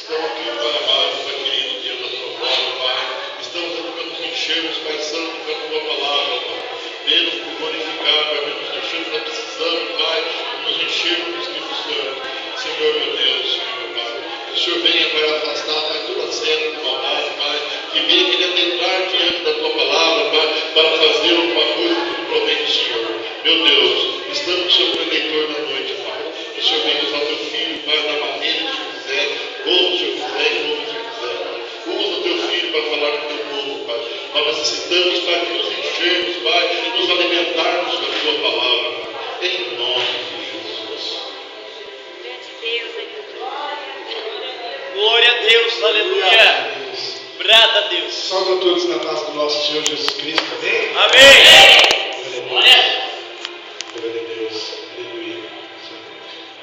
Estamos aqui, Pai amado, Pai querido, diante da Tua glória, Pai. Estamos aqui para nos enchermos, Pai Santo, com a Tua palavra, Pai. Venha-nos por glorificar, Pai. Venha nos enchermos da precisão, Pai. Nos enchermos do Espírito Santo. Senhor, meu Deus, Senhor, Pai. Que o Senhor venha, Pai, afastar, Pai, toda a cena de maldade, Pai. Que venha querer adentrar diante da Tua palavra, Pai, para fazer alguma coisa que provém do Senhor. Meu Deus, estamos sobre o eleitor da noite, Pai. Que o Senhor venha usar Teu Filho, Pai, da maneira que o Senhor quiser. Como o Senhor quiser e como o Senhor quiser, Pai. Usa o Teu Filho para falar com o Teu povo, Pai. Nós necessitamos, Pai, que nos enchermos, Pai, e nos alimentarmos da Tua palavra, Pai. Em nome de Jesus. Glória a Deus, aleluia. Brada a Deus. Salve a todos na paz do nosso Senhor Jesus Cristo, amém? Amém. Glória a Deus, aleluia.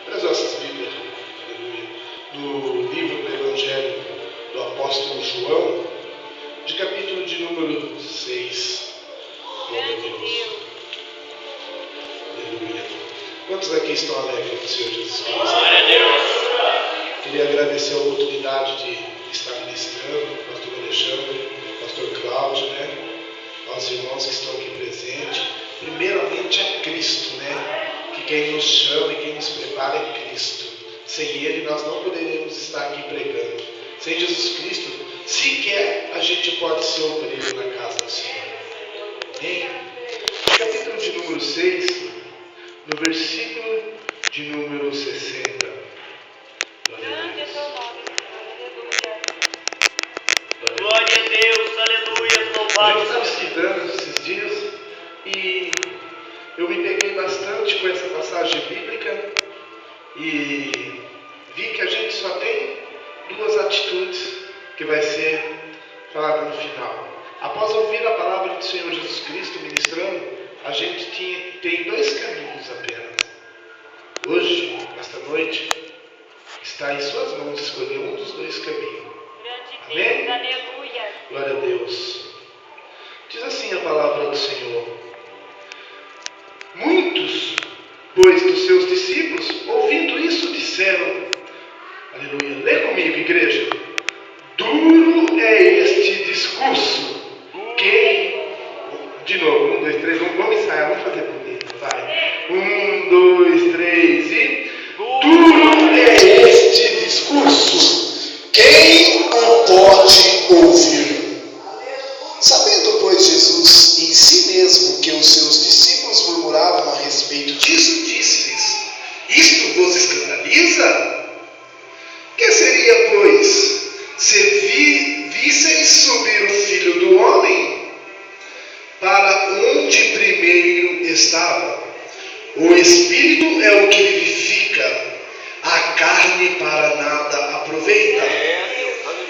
Traz nossas Bíblias, aleluia. No livro do Evangelho do Apóstolo João, de capítulo de número 6. Glória a Deus. Aleluia. Quantos aqui estão alegres com o Senhor Jesus Cristo? Glória a Deus. Queria agradecer a oportunidade de estar ministrando, pastor Alexandre, pastor Cláudio, aos irmãos que estão aqui presentes. Primeiramente é Cristo, que quem nos chama e quem nos prepara é Cristo. Sem Ele nós não poderíamos estar aqui pregando. Sem Jesus Cristo, sequer a gente pode ser obreiro na casa do Senhor. Amém? No capítulo de número 6, no versículo de número 60. Glória a Deus, aleluia, Eu louvado. estava estudando esses dias e eu me peguei bastante com essa passagem bíblica e vi que a gente só tem duas atitudes que vai ser falada no final. Após ouvir a palavra do Senhor Jesus Cristo ministrando, a gente tem dois caminhos apenas. Hoje, esta noite, está em suas mãos escolher um dos dois caminhos. Amém? Aleluia. Glória a Deus. Diz assim a palavra do Senhor: muitos, pois, dos seus discípulos, ouvindo isso, disseram, aleluia, lê comigo, igreja, duro é este discurso, de novo, 1, 2, 3, vamos ensaiar, vamos fazer bonito, vai, 1, 2, 3 e duro é este discurso, quem o pode ouvir? Sabendo, pois, Jesus em si mesmo que os seus discípulos murmuravam a respeito disso, disse-lhes, isto vos escandaliza? Que seria, pois, se visseis subir o Filho do Homem para onde primeiro estava? O Espírito é o que vivifica, a carne para nada aproveita.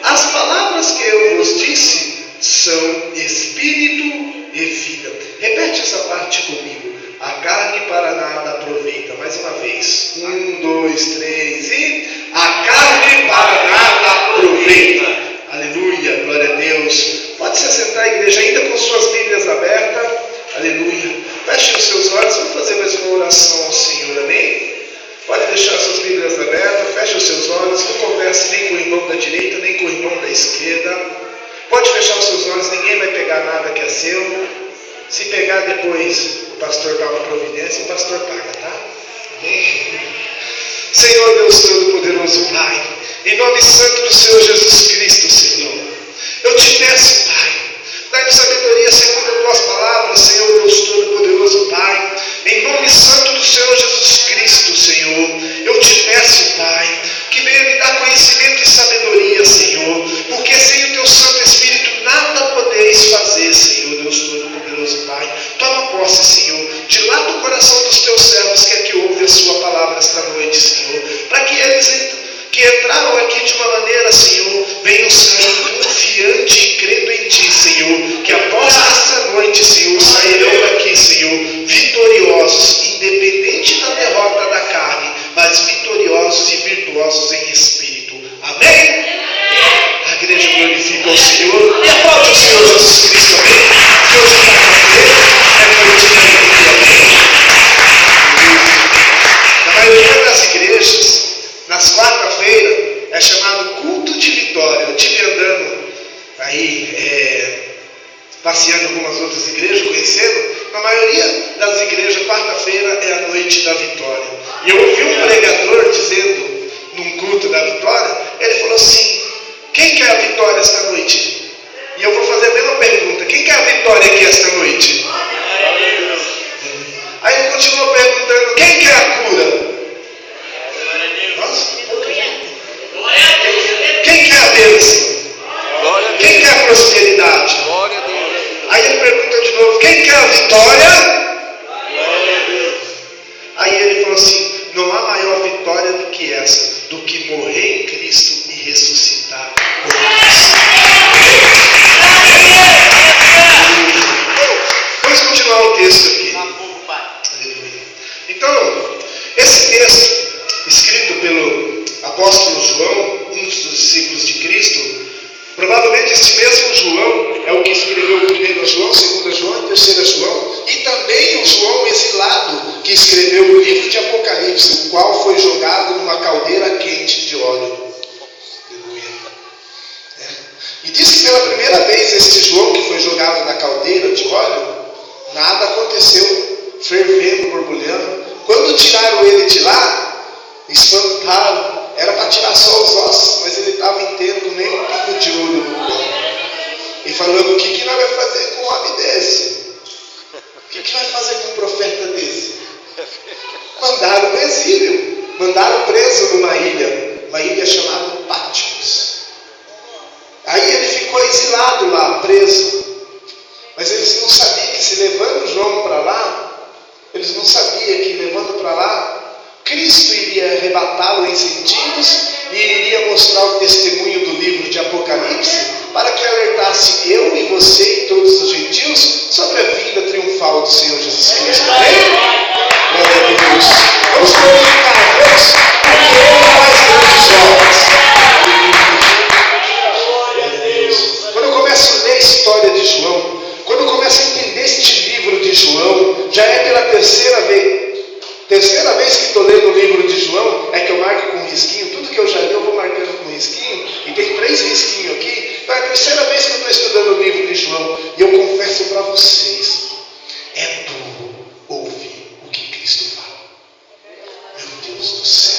As palavras que eu vos disse são Espírito e vida. Repete essa parte comigo. A carne para nada aproveita. Mais uma vez. 1, 2, 3 e a carne para nada aproveita. Aleluia, glória a Deus. Pode se assentar, igreja, ainda com suas Bíblias abertas. Aleluia. Feche os seus olhos, vamos fazer mais uma oração ao Senhor, amém? Pode deixar suas Bíblias abertas, feche os seus olhos, não converse nem com o irmão da direita, nem com o irmão da esquerda. Pode fechar os seus olhos, ninguém vai pegar nada que é seu. Se pegar depois, o pastor dá uma providência e o pastor paga, tá? Amém? Senhor Deus Todo-Poderoso, Pai, em nome santo do Senhor Jesus Cristo, Senhor, eu te peço, Pai, dá-me sabedoria segundo as tuas palavras, Senhor Deus Todo-Poderoso, Pai, em nome santo do Senhor Jesus Cristo, Senhor, eu te peço, Pai, que venha me dar conhecimento e sabedoria, Senhor, porque sem o teu Santo Espírito nada podeis fazer, Senhor Deus Todo-Poderoso, Pai. Toma posse, Senhor, dilata o coração dos teus servos que aqui ouvem a sua palavra esta noite, Senhor, para que eles que entraram aqui de uma maneira, Senhor, venham sair confiante e crendo em Ti, Senhor, que após esta noite, Senhor, sairão daqui, Senhor, vitoriosos, independente da derrota da carne, mas vitoriosos e virtuosos em espírito. Amém? A igreja glorifica o Senhor e aplaude o Senhor Jesus Cristo, amém? Que hoje está com Ele, é noite de alegria, amém? Na maioria das igrejas, nas quarta-feiras, é chamado culto aí passeando em algumas outras igrejas, conhecendo, na maioria das igrejas, quarta-feira é a noite da vitória. E eu ouvi um pregador dizendo, num culto da vitória, ele falou assim: quem quer a vitória esta noite? E eu vou fazer a mesma pergunta: quem quer a vitória aqui esta noite? Aí ele continuou perguntando: quem quer a cura? Nossa, quem quer a bênção? Quem quer a prosperidade? Aí ele perguntou de novo: quem quer a vitória? Aí ele falou assim: não há maior vitória do que essa, do que morrer em Cristo e ressuscitar com Cristo. Vamos continuar o texto aqui. Então, esse texto, escrito pelo apóstolo João, um dos discípulos de Cristo, provavelmente esse mesmo João é o que escreveu o 1 João, 2 João e 3 João, e também o João exilado, que escreveu o livro de Apocalipse, o qual foi jogado numa caldeira quente de óleo. E diz que pela primeira vez este João que foi jogado na caldeira de óleo, nada aconteceu, fervendo, borbulhando. Quando tiraram ele de lá, espantaram. Era para tirar só os ossos, mas ele estava inteiro, com nem um pingo de olho no corpo. E falando: o que nós vamos fazer com um homem desse? O que vai fazer com um profeta desse? Mandaram no exílio, mandaram preso numa ilha chamada Patmos. Aí ele ficou exilado lá, preso. Mas eles não sabiam que se levando João para lá, eles não sabiam que levando para lá, Cristo iria arrebatá-lo em sentidos e iria mostrar o testemunho do livro de Apocalipse para que alertasse eu e você e todos os gentios sobre a vinda triunfal do Senhor Jesus Cristo. Amém? Glória a Deus. Vamos glorificar a Deus porque Ele faz grandes obras. Glória a Deus. Quando eu começo a ler a história de João, quando eu começo a entender este livro de João, já é pela terceira vez que estou lendo o livro de João, é que eu marco com risquinho. Tudo que eu já li eu vou marcando com risquinho, e tem 3 risquinhos aqui. Então é a terceira vez que eu estou estudando o livro de João, e eu confesso para vocês, é duro ouvir o que Cristo fala. Meu Deus do céu.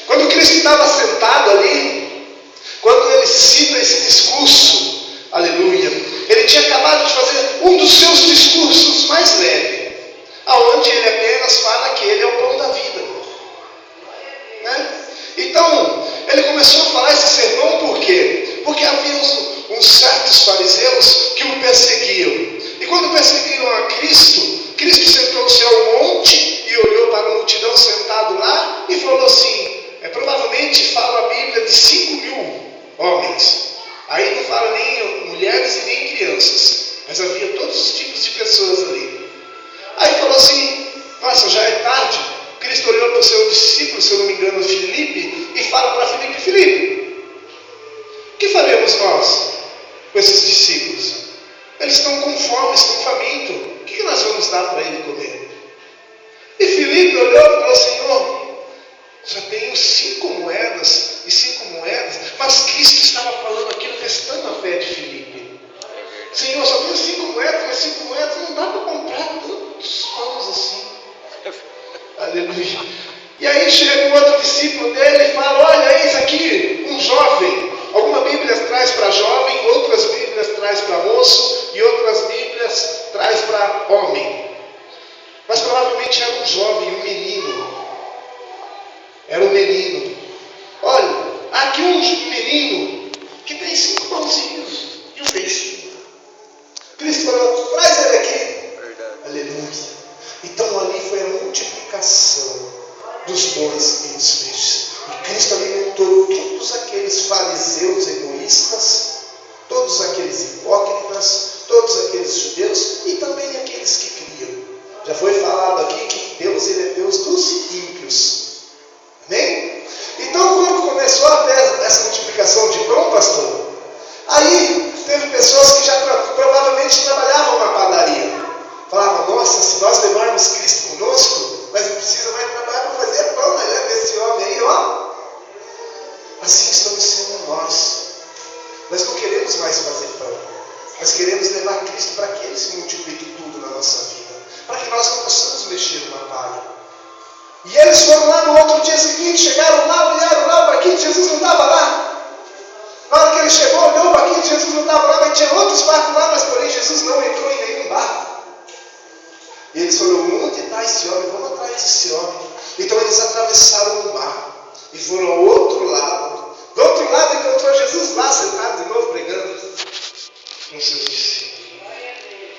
Quando Cristo estava sentado ali, quando ele cita esse discurso, aleluia, ele tinha acabado de fazer um dos seus discursos mais leves, aonde ele apenas fala que ele é o pão da vida, né? Então, ele começou a falar esse sermão por quê? Porque havia uns certos fariseus que o perseguiam. E quando perseguiram a Cristo, Cristo sentou-se ao monte e olhou para a multidão sentado lá e falou assim, provavelmente fala a Bíblia de 5.000 homens. Aí não fala nem mulheres e nem crianças, mas havia todos os tipos de pessoas ali. Aí falou assim, nossa, já é tarde. Cristo olhou para o seu discípulo, se eu não me engano, Filipe, e fala para Filipe: Filipe, o que faremos nós com esses discípulos? Eles estão com fome, estão famintos. O que nós vamos dar para ele comer? E Filipe olhou e falou: Senhor, só tenho 5 moedas e 5 moedas. Mas Cristo estava falando aquilo, testando a fé de Filipe. Senhor, só tenho 5 moedas, mas 5 moedas não dá para comprar tantos pães assim. Aleluia. E aí chega um outro discípulo dele e fala: olha, eis aqui um jovem. Alguma Bíblia traz para jovem, outras Bíblias traz para moço e outras Bíblias traz para homem. Mas provavelmente era um jovem, um menino. Era um menino. Olha, aqui um menino que tem 5 pãozinhos e um peixinho. Cristo falou: traz ele aqui. Aleluia. Então ali foi a multiplicação dos pães e dos peixes. E Cristo alimentou todos aqueles fariseus egoístas, todos aqueles hipócritas, todos aqueles judeus e também aqueles que criam. Já foi falado aqui que Deus, ele é Deus dos ímpios. Amém? Então quando começou a ter essa multiplicação de pão, pastor, aí teve pessoas que já provavelmente trabalhavam na padaria. Falavam: nossa, se nós levarmos Cristo conosco, mas não precisa mais trabalhar para fazer pão, né? Esse homem aí, ó. Assim estamos sendo nós. Nós não queremos mais fazer pão. Nós queremos levar Cristo para que Ele se multiplique tudo na nossa vida. Para que nós não possamos mexer numa palha. E eles foram lá no outro dia seguinte, chegaram lá, olharam lá, o barquinho de Jesus não estava lá. Na hora que ele chegou, olhou, o barquinho de Jesus não estava lá, mas tinha outros barcos lá, mas porém Jesus não entrou em nenhum barco. E eles falaram, onde está esse homem? Vamos atrás desse homem. Então eles atravessaram o mar e foram ao outro lado. Do outro lado encontrou Jesus lá sentado de novo pregando com seus discípulos.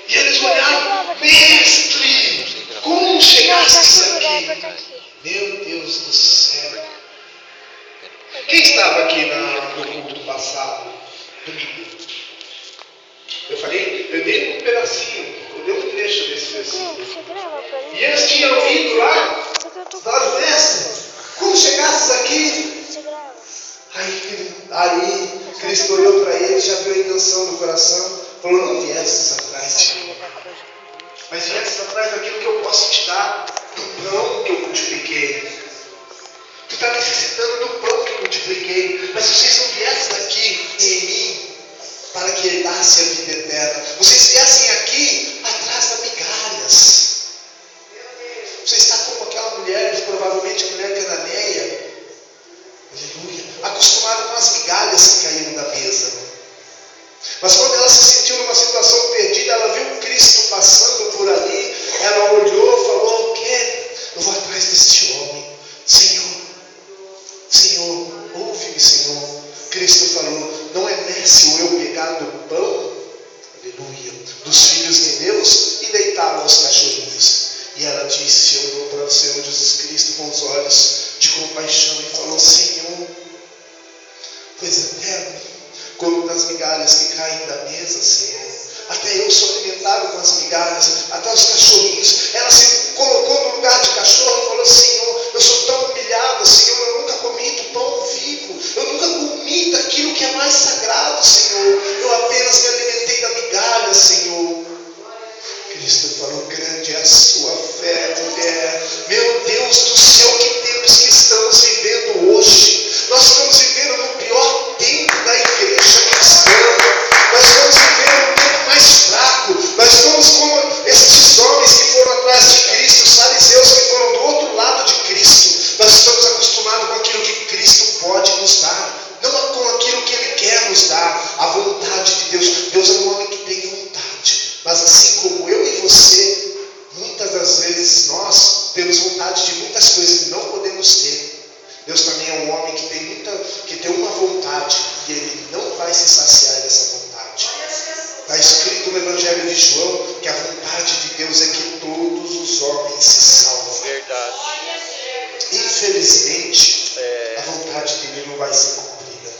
E eles olharam, mestre, como chegastes aqui? Meu Deus do céu. Quem estava aqui no culto passado? Domingo. Eu falei, eu dei um pedacinho, eu dei um trecho desse versículo. E eles tinham ido lá, falaram, mestre, como chegastes aqui? Aí Cristo olhou para eles, já viu a intenção do coração, falou, não viestes atrás de mim, mas viestes atrás daquilo que eu posso te dar, do pão que eu multipliquei. Tu está necessitando do pão que eu multipliquei, mas vocês não viessem aqui em mim para que herdasse a vida eterna. Vocês viessem aqui atrás das migalhas. Você está como aquela mulher, provavelmente a mulher cananeia, aleluia, acostumada com as migalhas que caíram da mesa. Mas quando ela se sentiu numa situação perdida, ela viu Cristo passando por ali, ela olhou e falou, o quê? Eu vou atrás deste homem. Senhor, ouve-me, Senhor. Cristo falou, não é nécio eu pegar do pão, aleluia, dos filhos de Deus e deitá-lo aos cachorrinhos. E ela disse, olhou para o Senhor Jesus Cristo com os olhos de compaixão e falou, Senhor, pois eterno, como das migalhas que caem da mesa, Senhor. Até eu sou alimentado com as migalhas, até os cachorrinhos. Ela se colocou no lugar de cachorro e falou, Senhor, eu sou tão humilhada, Senhor, eu nunca comi do pão vivo, eu nunca comi daquilo que é mais sagrado, Senhor, eu apenas me alimentei da migalha, Senhor. Cristo falou, grande é a sua fé, mulher. Meu Deus do céu, que tempos que estamos vivendo hoje. Nós estamos vivendo no pior tempo da igreja cristã. Nós estamos vivendo um tempo mais fraco. Nós estamos como estes homens que foram atrás de Cristo, os fariseus que foram do outro lado de Cristo. Nós estamos acostumados com aquilo que Cristo pode nos dar, não com aquilo que Ele quer nos dar, a vontade de Deus. Deus é um homem que tem vontade, mas assim como eu e você, muitas das vezes nós temos vontade de muitas coisas e não podemos ter. Deus também é um homem que tem uma vontade e Ele não vai se saciar dessa vontade. Está escrito no Evangelho de João que a vontade de Deus é que todos os homens se salvem. Verdade. Infelizmente, a vontade dele não vai ser cumprida.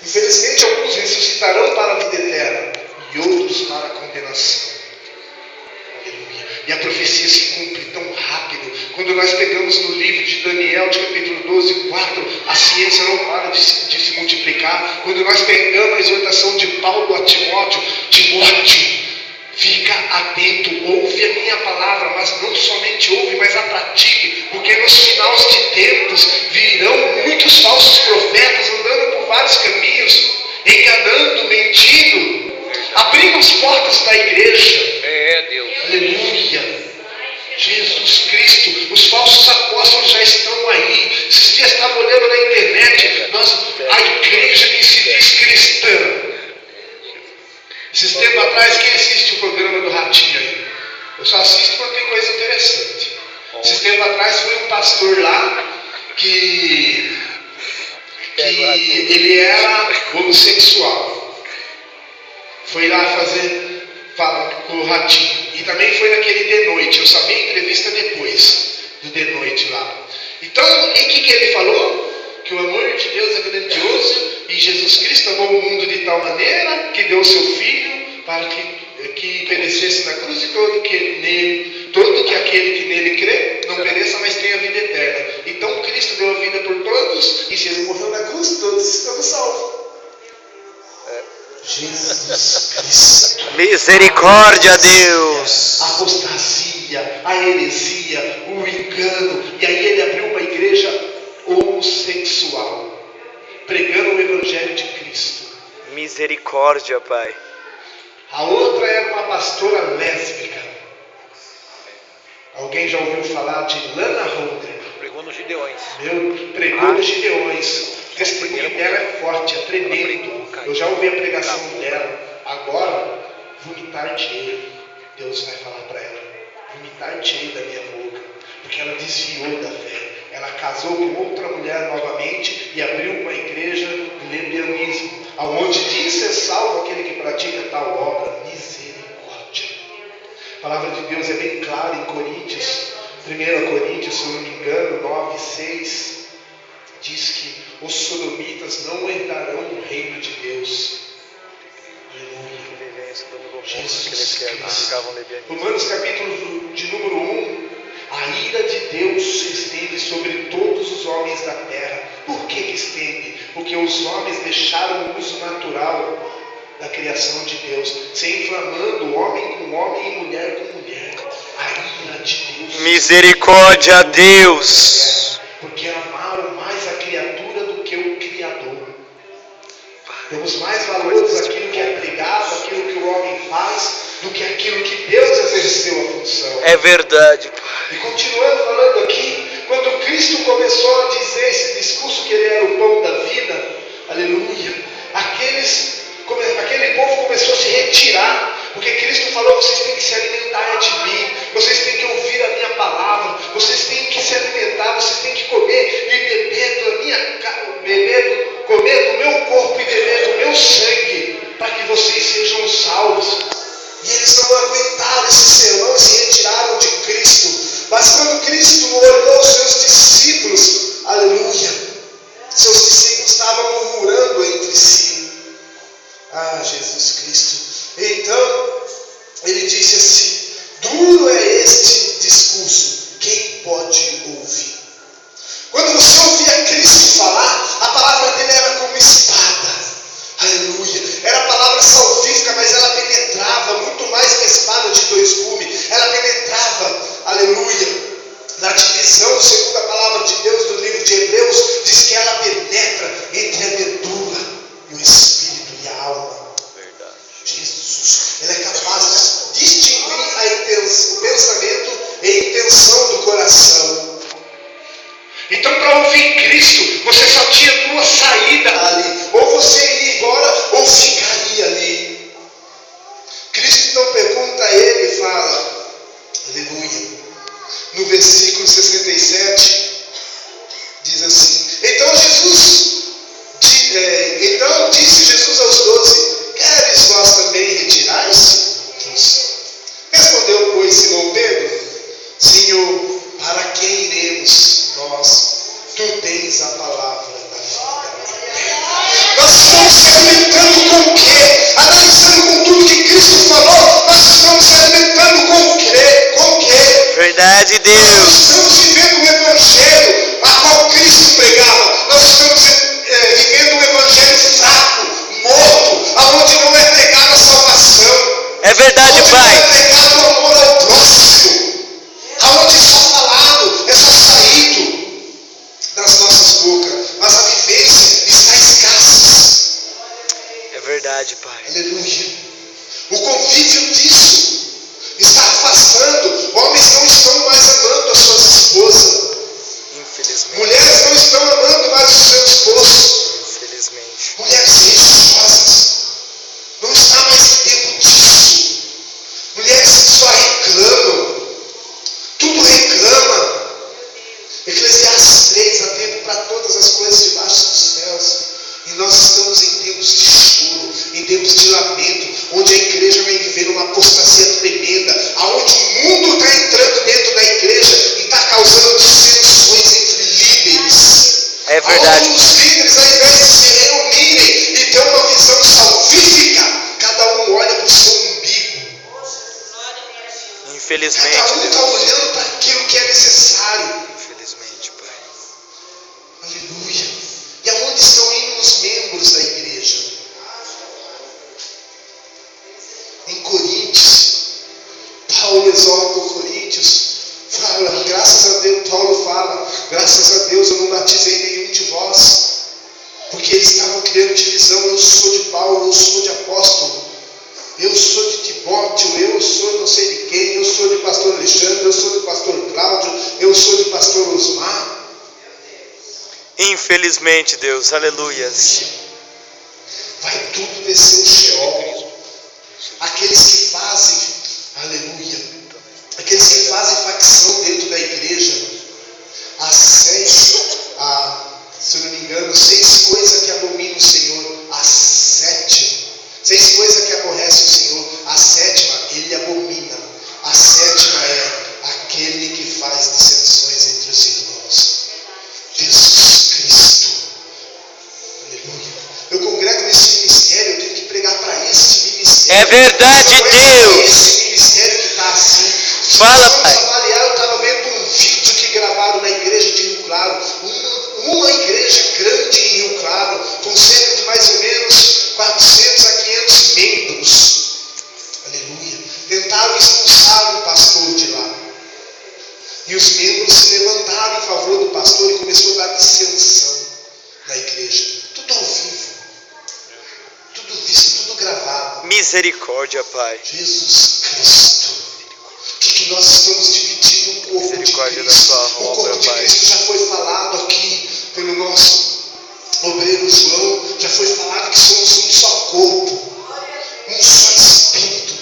Infelizmente, alguns ressuscitarão para a vida eterna e outros para a condenação. Aleluia. E a profecia se cumpre tão rápido. Quando nós pegamos no livro de Daniel, de capítulo 12, 4, a ciência não para de se multiplicar. Quando nós pegamos a exortação de Paulo a Timóteo, fica atento, ouve a minha palavra, mas não somente ouve, mas a pratique, porque nos finais de tempos virão muitos falsos profetas andando por vários caminhos, enganando, mentindo, abrindo as portas da igreja. Deus. Aleluia. Jesus Cristo, os falsos apóstolos já estão aí. Esses dias estava olhando na internet, a igreja que se diz cristã. Esses tempos atrás, quem assiste o programa do Ratinho aí? Eu só assisto quando tem coisa interessante. Esses tempos atrás foi um pastor lá que ele era homossexual. Foi lá falar com o Ratinho. E também foi naquele de noite. Eu só vi a entrevista depois do de noite lá. Então, o que ele falou? Que o amor de Deus é grandioso e Jesus Cristo amou o mundo de tal maneira que deu o seu Filho para que perecesse na cruz e todo que aquele que nele crê não pereça, mas tenha vida eterna. Então Cristo deu a vida por todos e se Ele morreu na cruz, todos estamos salvos. Jesus Cristo. Misericórdia, Deus. A apostasia, a heresia, o engano. E aí Ele abriu uma igreja homossexual, pregando o Evangelho de Cristo. Misericórdia, Pai. A outra era uma pastora lésbica. Alguém já ouviu falar de Lana Holder? Pregou nos Gideões. Pregou nos Gideões. O testemunho dela é forte, é tremendo. Eu já ouvi a pregação dela. Agora, vomitar-te-ei. Deus vai falar para ela: vomitar-te-ei da minha boca. Porque ela desviou da fé. Ela casou com outra mulher novamente e abriu uma igreja de lesbianismo, aonde diz ser salvo aquele que pratica tal obra. Misericórdia. A palavra de Deus é bem clara em Coríntios, 1 Coríntios, se eu não me engano, 9:6, diz que os sodomitas não herdarão o reino de Deus. Aleluia. Jesus Cristo. Romanos capítulo de número 1. A ira de Deus se estende sobre todos os homens da terra. Por que estende? Porque os homens deixaram o uso natural da criação de Deus, se inflamando homem com homem e mulher com mulher. A ira de Deus. Misericórdia a Deus. Porque amaram mais a criatura do que o Criador. Damos mais valores àquilo que é pregado, àquilo que o homem faz, do que aquilo que Deus exerceu a função. É verdade, Pai. E continuando falando aqui, quando Cristo começou a dizer esse discurso que Ele era o pão da vida, aleluia, aquele povo começou a se retirar, porque Cristo falou: vocês têm que se alimentar de mim, vocês têm que ouvir a minha palavra, vocês têm que se alimentar, vocês têm que comer e comer do meu corpo e beber do meu sangue, para que vocês sejam salvos. E eles não aguentaram esse sermão e se retiraram de Cristo. Mas quando Cristo olhou seus discípulos, aleluia, seus discípulos estavam murmurando entre si. Ah, Jesus Cristo. Então, ele disse assim: duro é este discurso, quem pode ouvir? Quando você ouvia Cristo falar, a palavra dele era como espada. Aleluia. Era a palavra salvífica, mas ela penetrava muito mais que a espada de dois gumes. Ela penetrava, aleluia, na divisão, segundo a palavra de Deus do livro de Hebreus, diz que ela penetra entre a medula e o espírito e a alma. Verdade. Jesus, ele é capaz de distinguir o pensamento e a intenção do coração. Então, para ouvir Cristo, você só tinha duas saídas ali: ou você ia embora ou ficaria ali. Cristo então pergunta a ele e fala, aleluia, no versículo 67, diz assim: então disse Jesus aos 12: queres vós também retirar-se? Respondeu, pois, Simão Pedro: Senhor, para quem iremos nós? Tu tens a palavra da vida. Nós estamos se alimentando com o quê? Analisando com tudo que Cristo falou, nós estamos se alimentando com o quê? Com o quê? Verdade, Deus. Nós estamos vivendo o evangelho a qual Cristo pregava. Nós estamos vivendo um evangelho fraco, morto, aonde não é pregada a salvação. É verdade, aonde Pai. não é pregado o amor ao próximo. Aonde é só falado, é só saído das nossas bocas, mas a vivência está escassa. É verdade, Pai. Aleluia. O convívio disso está afastando. Homens não estão mais amando as suas esposas. Infelizmente. Mulheres não estão amando mais os seus esposos. Infelizmente. Mulheres religiosas. Não está mais tempo disso. Mulheres que só reclamam. Tudo reclama. Eclesiastes 3, há tempo para todas as coisas debaixo dos céus. E nós estamos em tempos de choro, em tempos de lamento, onde a igreja vem vivendo uma apostasia tremenda, aonde o mundo está entrando dentro da igreja e está causando dissensões entre líderes. É verdade. Aonde os líderes, ao invés de se reunirem e ter uma visão salvífica, cada um olha para o seu umbigo. Infelizmente. Cada um está olhando para aquilo que é necessário. Infelizmente, Pai. Aleluia. E aonde estão indo os membros da igreja? Em Coríntios, Paulo exorta os Coríntios, fala, graças a Deus, Paulo fala, graças a Deus eu não batizei nenhum de vós, porque eles estavam criando divisão. Eu sou de Paulo, eu sou de apóstolo, eu sou de Timóteo, eu sou não sei de quem, eu sou de pastor Alexandre, eu sou de pastor Cláudio, eu sou de pastor Osmar. Infelizmente, Deus, aleluias. Vai tudo descer o Sheol. Aqueles que fazem, aleluia, aqueles que fazem facção dentro da igreja, as 6, se eu não me engano, 6 coisas que abominam o Senhor, as 7, 6 coisas que aborrecem o Senhor, a 7ª ele abomina, a 7ª é aquele que faz dissensões entre os irmãos. Jesus Cristo, aleluia. Eu congrego nesse ministério, eu tenho que pregar para esse ministério. É verdade, Deus. Esse ministério que está assim. Fala, Vamos Pai. avaliar. Eu estava vendo um vídeo que gravaram na igreja de Rio Claro, uma igreja grande em Rio Claro, com cerca de mais ou menos 400 a 500 membros. Aleluia. Tentaram expulsar um pastor de lá. E os membros se levantaram em favor do pastor e começou a dar dissensão na igreja. Tudo ao vivo. Tudo visto, tudo gravado. Misericórdia, Pai. Jesus Cristo. O que nós estamos dividindo o corpo de Misericórdia da Cristo? sua O corpo obra, de Pai. Cristo já foi falado aqui pelo nosso obreiro João. Já foi falado que somos um só corpo, um só Espírito.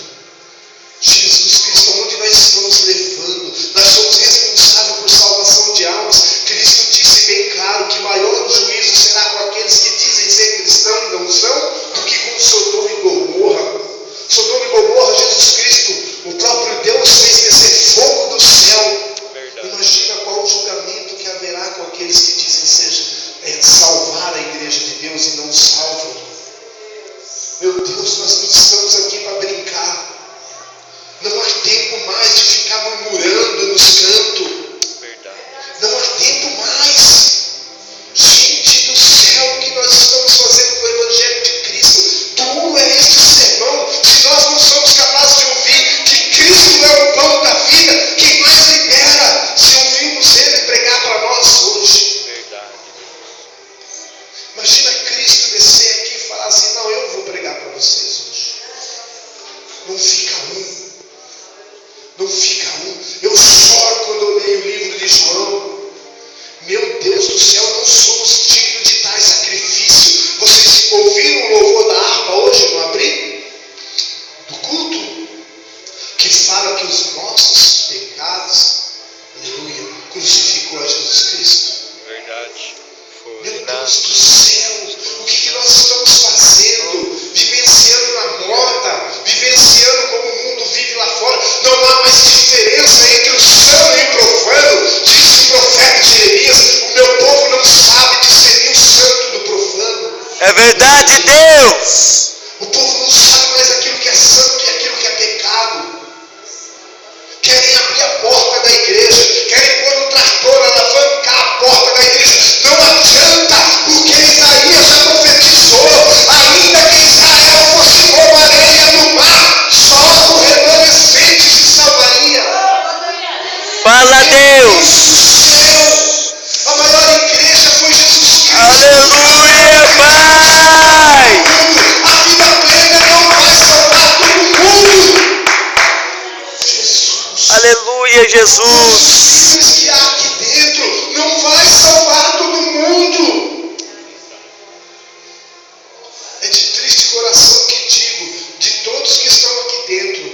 Jesus Cristo, onde nós estamos levando? Nós somos responsáveis por salvação de almas. Cristo disse bem claro que maior o juízo será com aqueles que dizem ser cristãos e não são, do que com Sodoma e Gomorra. Sodoma e Gomorra, Jesus Cristo, o próprio Deus fez descer fogo do céu. Verdade. Imagina qual o julgamento que haverá com aqueles que dizem salvar a igreja de Deus e não salvam. Meu Deus, nós não estamos aqui para brincar. Não há tempo mais de ficar murmurando nos cantos. Verdade. Não há tempo mais. Gente do céu, o que nós estamos fazendo com o Evangelho de Cristo? Duro é este sermão. Se nós não somos capazes de ouvir que Cristo é o pão da vida, quem mais libera se ouvirmos Ele pregar para nós hoje? Verdade. Imagina Cristo descer aqui e falar assim: não, eu vou pregar para vocês hoje. Não fica um. Não fica um. Eu choro quando eu leio o livro de João. Meu Deus do céu, não somos dignos de tais sacrifício. Vocês ouviram o louvor da harpa hoje no abrir do culto? Que fala que os nossos pecados, aleluia, crucificou a Jesus Cristo. Verdade. Meu Foi Deus do céu, o que nós estamos fazendo? Vivenciando na moda, vivenciando como o mundo vive lá fora. Não há mais diferença entre o santo e o profano. Disse o profeta Jeremias: o meu povo não sabe discernir o santo do profano. É verdade, Deus. O povo não sabe mais aquilo que é santo e aquilo que é pecado. Querem abrir a porta da igreja, querem pôr um trator, alavancar a porta da igreja. Não adianta, porque Isaías já profetizou: ainda que Israel fosse como a areia do mar, só o remanescente se salvaria. Fala, Deus. A maior igreja foi Jesus Cristo. Aleluia, Pai. A vida plena não vai salvar todo mundo. Jesus. Aleluia, Jesus. Os que há aqui dentro não vai salvar todo mundo. É de triste coração que digo: de todos que estão aqui dentro,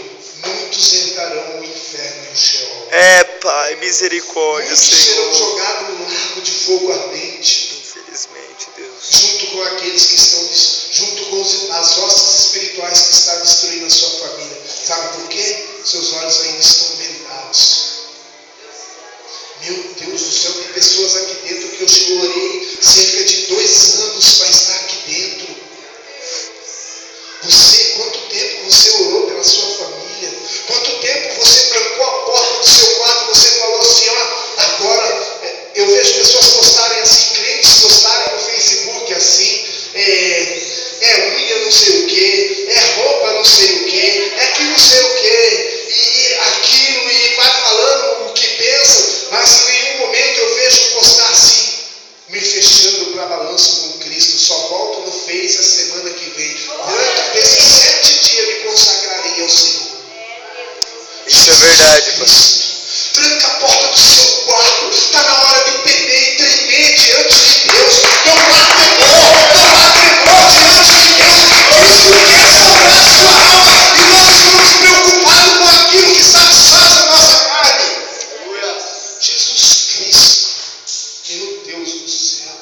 muitos entrarão no inferno e no Sheol. É, Pai, misericórdia, Muitos serão Senhor. jogados no lago de fogo ardente, Infelizmente, Deus. junto com aqueles que estão, junto com as hostes espirituais que estão destruindo a sua família. Sabe por quê? Seus olhos ainda estão vendados. Meu Deus do céu, tem pessoas aqui dentro que eu orei cerca de 2 anos para estar aqui dentro. Quanto tempo você orou pela sua família? Quanto tempo você trancou a porta do seu quarto? Você falou assim: ó, agora eu vejo pessoas postarem assim, crentes postarem no Facebook assim, unha não sei o que, Verdade, pai. Tranca a porta do seu quarto. Está na hora de temer e tremer diante de Deus. Não há temor diante de Deus. Cristo quer salvar a sua alma. E nós estamos preocupados com aquilo que satisfaz a nossa carne. Jesus Cristo, meu Deus do céu.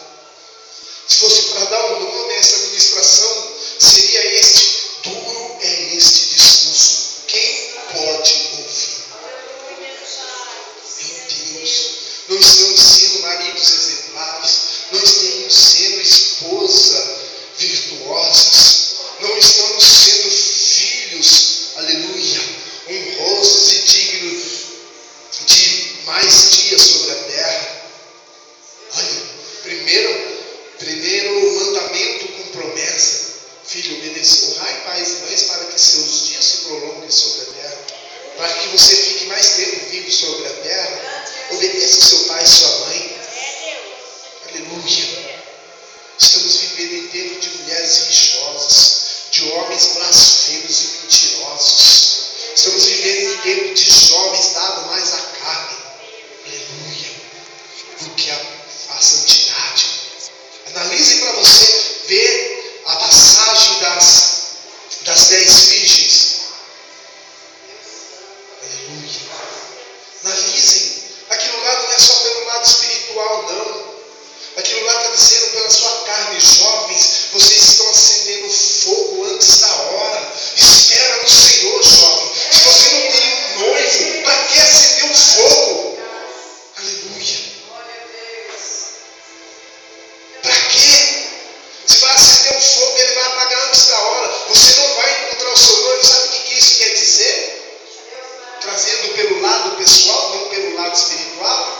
Se fosse para dar um nome a essa ministração, seria este: duro é este discurso. Quem pode ouvir? Meu Deus, não estamos sendo maridos exemplares, não estamos sendo esposa virtuosas, não estamos sendo filhos, aleluia, honrosos e dignos de mais dias sobre a terra. Olha, primeiro mandamento com promessa: filho, obedeça, honrai pais e mães para que seus dias se prolonguem sobre a terra, para que você fique mais tempo vivo sobre a terra. Obedeça seu pai e sua mãe. Aleluia. Estamos vivendo em tempo de mulheres rixosas, de homens blasfemos e mentirosos. Estamos vivendo em tempo de jovens dados mais à carne, aleluia, do que a santidade. Analise para você ver a passagem das 10 virgens. Aleluia. Analisem. Aquilo lá não é só pelo lado espiritual, não. Aquilo lá está dizendo pela sua carne: jovens, vocês estão acendendo fogo antes da hora. Espera no Senhor, jovem. Se você não tem um noivo, para que acender um fogo? Aleluia. Para quê? Se vai acender um fogo, ele vai apagar antes da hora. Você não vai encontrar o seu noivo. Sabe o que isso quer dizer? Trazendo pelo lado pessoal, não pelo lado espiritual,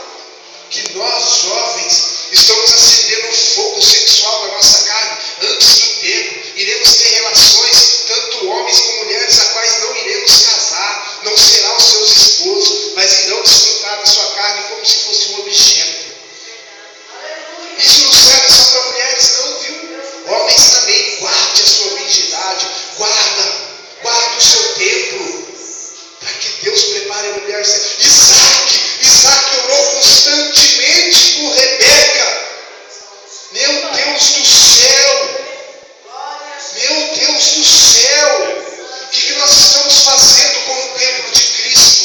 que nós jovens estamos acendendo um fogo sexual na nossa carne antes do tempo. Iremos ter relações, tanto homens como mulheres, a quais não iremos casar, não serão os seus esposos, mas irão desfrutar da sua carne como se fosse um objeto. Isso não serve só para mulheres, não, viu? Homens também, guarde a sua virgindade, guarda o seu templo, para que Deus prepare a mulher. Isaac orou constantemente por Rebeca. Meu Deus do céu! Meu Deus do céu! O que nós estamos fazendo com o templo de Cristo?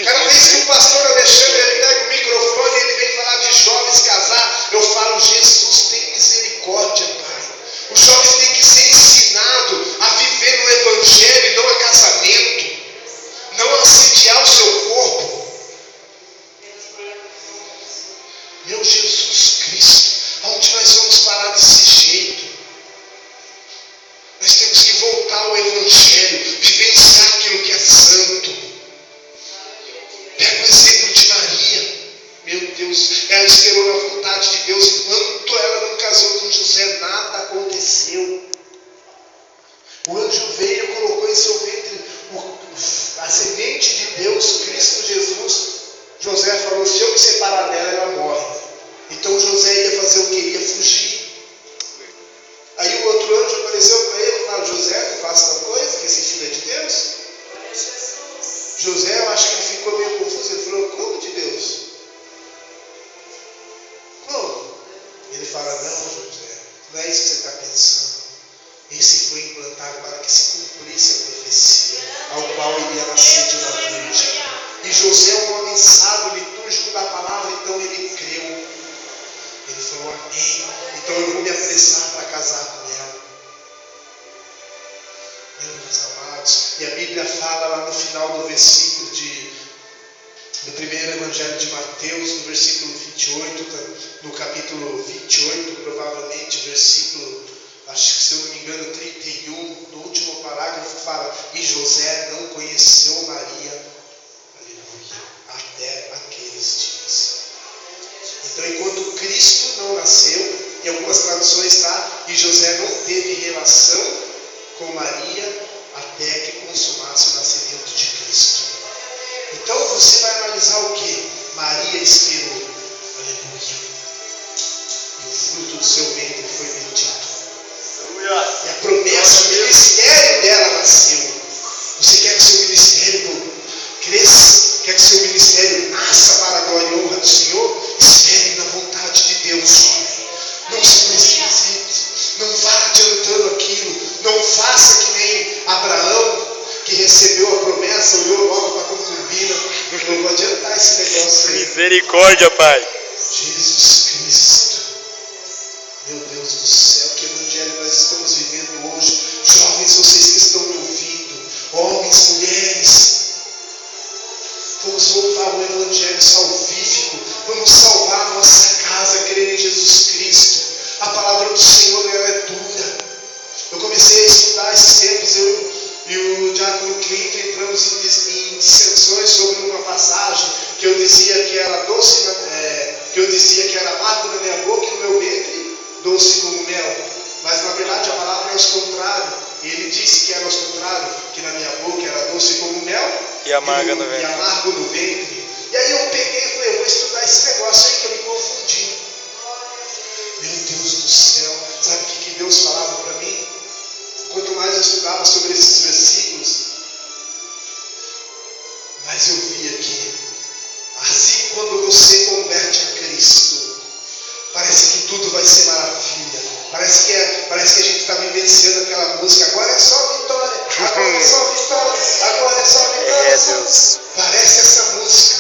Cada vez que o pastor Alexandre ele pega o microfone e ele vem falar de jovens casar, eu falo: Jesus, tem misericórdia, Pai. Os jovens têm que ser ensinados a viver no Evangelho e não a casamento, não a assediar o seu corpo. Meu Jesus Cristo, aonde nós vamos parar desse jeito? Nós temos que voltar ao Evangelho, vivenciar aquilo que é santo. Pega o exemplo de Maria. Meu Deus, ela esperou na vontade de Deus. Enquanto ela não casou com José, nada aconteceu. O anjo veio e colocou em seu ventre a semente de Deus, Cristo Jesus. José falou: se eu me separar dela, ela morre. Então José ia fazer o quê? Ia fugir. Aí o outro anjo apareceu para ele e falou: José, tu faz tal coisa, que esse filho é de Deus? José, eu acho que ele ficou meio confuso. Ele falou: como de Deus? Como? Ele fala: não, José, não é isso que você está pensando. Esse foi implantado para que se cumprisse a profecia, ao qual iria nascer de uma virgem. E José é um homem sábio, litúrgico da palavra, então ele creu. Ele falou: amém, então eu vou me apressar para casar com ela. Meus amados, e a Bíblia fala lá no final do versículo do primeiro Evangelho de Mateus, no versículo 28, no capítulo 28, provavelmente, versículo, acho que se eu não me engano, 31, no último parágrafo fala: e José não conheceu Maria, aleluia, até aqueles dias. Então, enquanto Cristo não nasceu, em algumas traduções está: e José não teve relação com Maria até que consumasse o nascimento de Cristo. Então você vai analisar o que? Maria esperou, aleluia, e o fruto do seu ventre foi bendito. E a promessa, o ministério dela nasceu. Você quer que o seu ministério faça que nem Abraão, que recebeu a promessa, olhou logo para a concubina. Eu não vou adiantar esse negócio aí. Misericórdia, Pai. Jesus Cristo. Meu Deus do céu, que evangelho nós estamos vivendo hoje. Jovens, vocês que estão me ouvindo, homens, mulheres, vamos voltar ao evangelho salvífico. Vamos salvar a nossa casa, crer em Jesus Cristo. A palavra do Senhor, ela é dura. Eu comecei a estudar esses tempos, eu e o diácono Clinton entramos em dissensões sobre uma passagem que eu dizia que era doce, que eu dizia que era amargo na minha boca e no meu ventre, doce como mel. Mas na verdade a palavra é aos contrários. E ele disse que era aos contrários, que na minha boca era doce como mel E amargo no e ventre. amargo no ventre. E aí eu peguei e falei, eu vou estudar esse negócio aí que eu me confundi. Meu Deus do céu, sabe o que Deus falava para mim? Quanto mais eu estudava sobre esses versículos, mais eu vi aqui. Assim, quando você converte a Cristo, parece que tudo vai ser maravilha. Parece que a gente está vivenciando aquela música. Agora é só vitória, agora é só vitória, agora é só vitória. É, Deus. Parece essa música.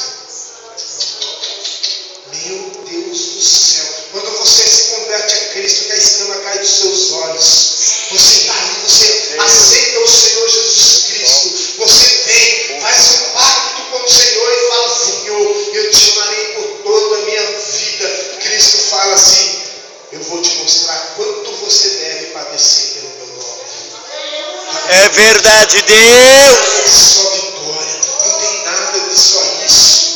Meu Deus do céu. Quando você se converte a Cristo, que a escama cai dos seus olhos. Você está ali, você aceita o Senhor Jesus Cristo. Você vem, faz um pacto com o Senhor e fala, Senhor, eu te amarei por toda a minha vida. Cristo fala assim, eu vou te mostrar quanto você deve padecer pelo meu nome. É verdade, Deus. É só vitória, não tem nada de só isso.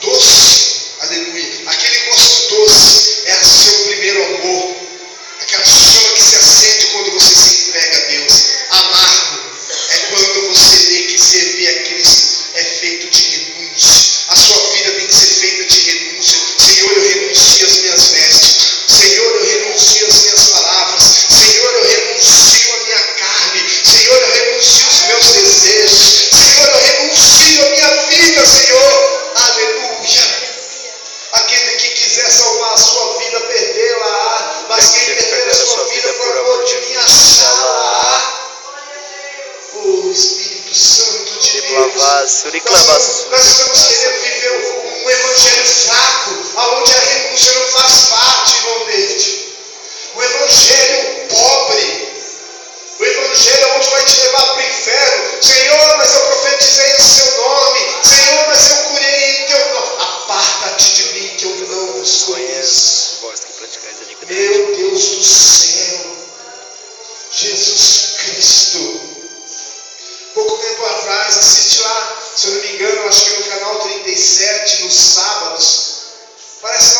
Doce, aleluia, aquele gosto doce é o seu primeiro amor, aquela chama que se acende quando você se entrega a Deus. Amargo é quando você vê que servir a Cristo é feito de renúncia. A sua vida tem que ser feita de renúncia. Senhor, eu renuncio às minhas vestes. Senhor, eu renuncio às minhas palavras. Senhor, eu renuncio à minha carne. Senhor, eu renuncio aos meus desejos. Senhor, eu renuncio à minha vida, Senhor. Aleluia. Aquele que quiser salvar a sua vida, perdê-la. Mas quem perder a sua vida por amor de mim, achá-la. Oh, Espírito Santo de Deus. Nós estamos querendo viver um evangelho fraco, onde a renúncia não faz parte, irmão David. O evangelho pobre. O evangelho onde vai te levar para o inferno. Senhor, mas eu profetizei o seu nome. Senhor, mas eu curei em teu nome. Aparta-te de mim que eu não os conheço. Meu Deus do céu. Jesus Cristo. Pouco tempo atrás, assiste lá, se eu não me engano, acho que é no canal 37, nos sábados. Parece